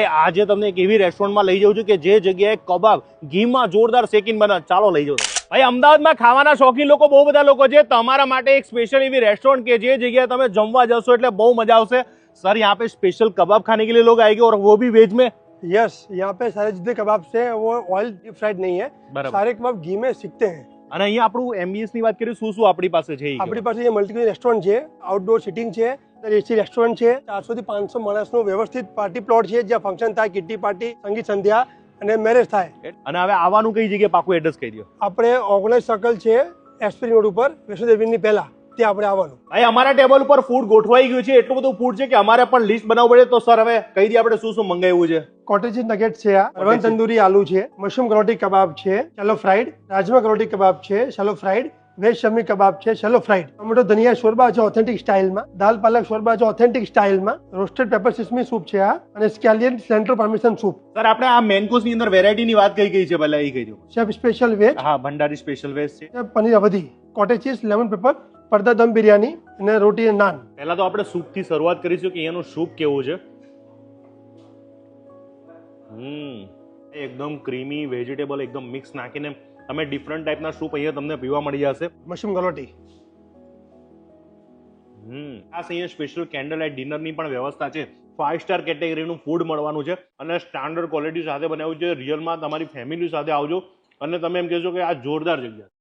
આજે તમને એક એવી રેસ્ટોરન્ટમાં લઈ જાઉં છું કે જે જગ્યાએ કબાબ ઘીમાં જોરદાર શેકીને બને. ચાલો લઈ જાઉં. ભાઈ અમદાવાદમાં ખાવાના શોખીન લોકો બહુ બધા લોકો છે. તમારા માટે એક સ્પેશિयल એવી રેस्टोरेंट કે જે जगह તમે જમવા જશો એટલે બહુ મજા આવશે. सर यहाँ पे स्पेशल कबाब खाने के लिए लोग आएंगे और वो भी वेज में. यस, यहाँ पे सारे जितने कबाब है वो ऑयल डीप फ्राइड नहीं है, सारे कबाब घी में सीखते हैं. અને અહીંયા આપણું એમ્બિયન્સ ની વાત કરીએ શું આપણી પાસે છે? આપણી પાસે ये મલ્ટીક્યુઝિન રેસ્ટોરન્ટ છે, આઉટડોર સિટિંગ છે, એસી રેસ્ટોરન્ટ છે, 400 થી 500 માણસનો વ્યવસ્થિત પાર્ટી પ્લોટ છે જ્યાં ફંક્શન થાય, કિટ્ટી પાર્ટી, સંગીત સંધ્યા અને મેરેજ થાય. અને હવે આવવાનું કઈ જગ્યાએ પાકું એડ્રેસ કહી દો. આપણે ઓર્ગેનાઇઝ સર્કલ છે એસપી રોડ ઉપર વૈષ્ણોદેવીની પહેલા, ત્યાં આપણે આવવાનું. ભાઈ અમારા ટેબલ ઉપર ફૂડ ગોઠવાઈ ગયું છે, એટલું બધું ફૂડ છે કે અમારે પણ લિસ્ટ બનાવવું પડે. તો સર હવે કહી દઈએ આપણે શું શું મંગાવ્યું છે. કોટેજ નગેટ છે, અરવન તંદૂરી આલુ છે, મશરૂમ કરોટી કબાબ છે, શેલો ફ્રાઈડ, રાજમા કરોટી કબાબ છે, શેલો ફ્રાઈડ, વેજ શમી કબાબ છે, શેલો ફ્રાઈડ, ટમેટો ધનિયા શોરબા છે ઓથેન્ટિક સ્ટાઇલમાં, દાલ પાલક શોરબા છે ઓથેન્ટિક સ્ટાઇલમાં, રોસ્ટેડ પેપર સિસમી સૂપ છે આ, અને સ્કેલિયન સેન્ટ્રો પાર્મેસન સૂપ. સર આપણે આ મેન કોર્સ ની અંદર વેરાયટી ની વાત કઈ કઈ છે પહેલા એ કહી દો. શેફ સ્પેશિયલ વેજ, હા ભંડારી સ્પેશિયલ વેજ છે, paneer Awadhi, cottage cheese, lemon pepper, parda dum biryani અને રોટી અને નાન. પહેલા તો આપણે સૂપ થી શરૂઆત કરીશું કે અહીંયાનું સૂપ કેવું છે. એકદમ ક્રીમી વેજીટેબલ એકદમ મિક્સ નાખીને તમે ડિફરન્ટ ટાઈપના સૂપ અહીંયા તમને પીવા મળી જશે. મશરૂમ કરોટી. આ અહીંયા સ્પેશિયલ કેન્ડલ લાઇટ ડિનર ની પણ વ્યવસ્થા છે. 5 સ્ટાર કેટેગરીનું ફૂડ મળવાનું છે અને સ્ટાન્ડર્ડ ક્વોલિટી સાથે બનાવ્યું છે. રિયલમાં તમારી ફેમિલી સાથે આવજો અને તમે એમ કહેશો કે આ જોરદાર જગ્યા.